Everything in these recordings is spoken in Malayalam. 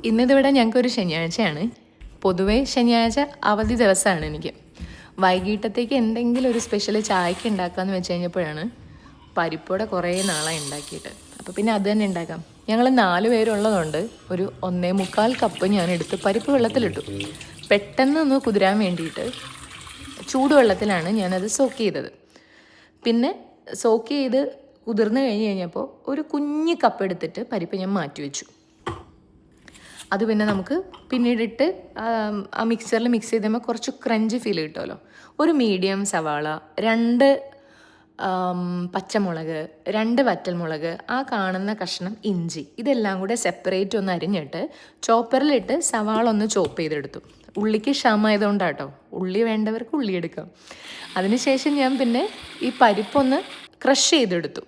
ഇന്നിതിവിടെ ഞങ്ങൾക്കൊരു ശനിയാഴ്ചയാണ്. പൊതുവേ ശനിയാഴ്ച അവധി ദിവസമാണ് എനിക്ക്. വൈകിട്ടത്തേക്ക് എന്തെങ്കിലും ഒരു സ്പെഷ്യൽ ചായക്ക് ഉണ്ടാക്കാമെന്ന് വെച്ച് കഴിഞ്ഞപ്പോഴാണ് പരിപ്പോടെ കുറേ നാളായി ഉണ്ടാക്കിയിട്ട്. അപ്പോൾ പിന്നെ അത് തന്നെ ഉണ്ടാക്കാം. ഞങ്ങൾ 4 പേരുള്ളതുകൊണ്ട് ഒരു 1.25 കപ്പ് ഞാൻ എടുത്ത് പരിപ്പ് വെള്ളത്തിലിട്ടു. പെട്ടെന്ന് ഒന്ന് കുതിരാൻ വേണ്ടിയിട്ട് ചൂടുവെള്ളത്തിലാണ് ഞാനത് സോക്ക് ചെയ്തത്. പിന്നെ സോക്ക് ചെയ്ത് കുതിർന്ന് കഴിഞ്ഞപ്പോൾ ഒരു കുഞ്ഞ് കപ്പ് എടുത്തിട്ട് പരിപ്പ് ഞാൻ മാറ്റി വെച്ചു. അത് പിന്നെ നമുക്ക് പിന്നീടിട്ട് ആ മിക്സറിൽ മിക്സ് ചെയ്തുമ്പോൾ കുറച്ച് ക്രഞ്ച് ഫീൽ കിട്ടുമല്ലോ. ഒരു മീഡിയം സവാള, 2 പച്ചമുളക്, 2 വറ്റൽമുളക്, ആ കാണുന്ന കഷ്ണം ഇഞ്ചി, ഇതെല്ലാം കൂടെ സെപ്പറേറ്റ് ഒന്ന് അരിഞ്ഞിട്ട് ചോപ്പറിലിട്ട് സവാള ഒന്ന് ചോപ്പ് ചെയ്തെടുത്തു. ഉള്ളിക്ക് ക്ഷാമമായതുകൊണ്ടാട്ടോ, ഉള്ളി വേണ്ടവർക്ക് ഉള്ളി എടുക്കാം. അതിനുശേഷം ഞാൻ പിന്നെ ഈ പരിപ്പൊന്ന് ക്രഷ് ചെയ്തെടുത്തു,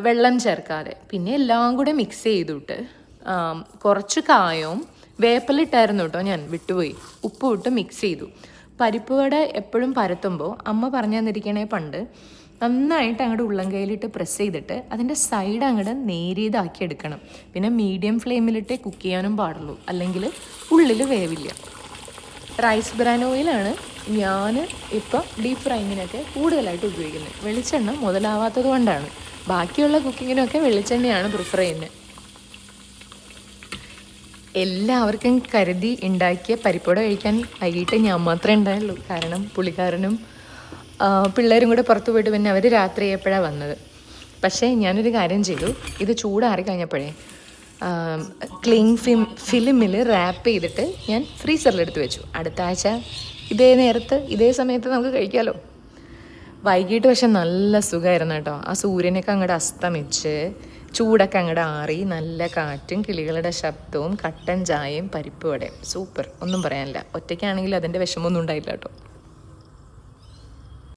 വെള്ളം ചേർക്കാതെ. പിന്നെ എല്ലാം കൂടെ മിക്സ് ചെയ്തിട്ട് കുറച്ച് കായവും വേപ്പിലിട്ടായിരുന്നു കേട്ടോ, ഞാൻ വിട്ടുപോയി, ഉപ്പ് ഇട്ട് മിക്സ് ചെയ്തു. പരിപ്പ് വട എപ്പോഴും പരത്തുമ്പോൾ അമ്മ പറഞ്ഞു തന്നിരിക്കണേ പണ്ട്, നന്നായിട്ട് അങ്ങോട്ട് ഉള്ളംകൈയിലിട്ട് പ്രസ് ചെയ്തിട്ട് അതിൻ്റെ സൈഡ് അങ്ങോട്ട് നേരിയതാക്കി എടുക്കണം. പിന്നെ മീഡിയം ഫ്ലെയിമിലിട്ടേ കുക്ക് ചെയ്യാനും പാടുള്ളൂ, അല്ലെങ്കിൽ ഉള്ളിൽ വേവില്ല. റൈസ് ബ്രാൻ ഓയിലാണ് ഞാൻ ഇപ്പോൾ ഡീപ്പ് ഫ്രൈങ്ങിനൊക്കെ കൂടുതലായിട്ട് ഉപയോഗിക്കുന്നത്. വെളിച്ചെണ്ണ മുതലാവാത്തത് കൊണ്ടാണ്. ബാക്കിയുള്ള കുക്കിങ്ങിനൊക്കെ വെളിച്ചെണ്ണയാണ് പ്രിഫർ ചെയ്യുന്നത്. എല്ലാവർക്കും കരുതി ഉണ്ടാക്കിയ പരിപ്പോട കഴിക്കാൻ വൈകിട്ട് ഞാൻ മാത്രമേ ഉണ്ടായുള്ളൂ. കാരണം പുള്ളിക്കാരനും പിള്ളേരും കൂടെ പുറത്തു പോയിട്ട് പിന്നെ അവർ രാത്രി എപ്പോഴാണ് വന്നത്. പക്ഷേ ഞാനൊരു കാര്യം ചെയ്തു, ഇത് ചൂടാറി കഴിഞ്ഞപ്പോഴേ ക്ലിങ് ഫിലിമിൽ റാപ്പ് ചെയ്തിട്ട് ഞാൻ ഫ്രീസറിലെടുത്ത് വെച്ചു. അടുത്ത ആഴ്ച ഇതേ നേരത്ത് ഇതേ സമയത്ത് നമുക്ക് കഴിക്കാമല്ലോ. വൈകിട്ട് പക്ഷെ നല്ല സുഖമായിരുന്നു കേട്ടോ. ആ സൂര്യനൊക്കെ അങ്ങോട്ട് അസ്തമിച്ച് ചൂടൊക്കെ അങ്ങോട്ട് ആറി, നല്ല കാറ്റും കിളികളുടെ ശബ്ദവും കട്ടൻ ചായയും പരിപ്പ് വടയും. സൂപ്പർ, ഒന്നും പറയാനില്ല. ഒറ്റയ്ക്കാണെങ്കിൽ അതിൻ്റെ വിഷമമൊന്നും ഉണ്ടായില്ല കേട്ടോ.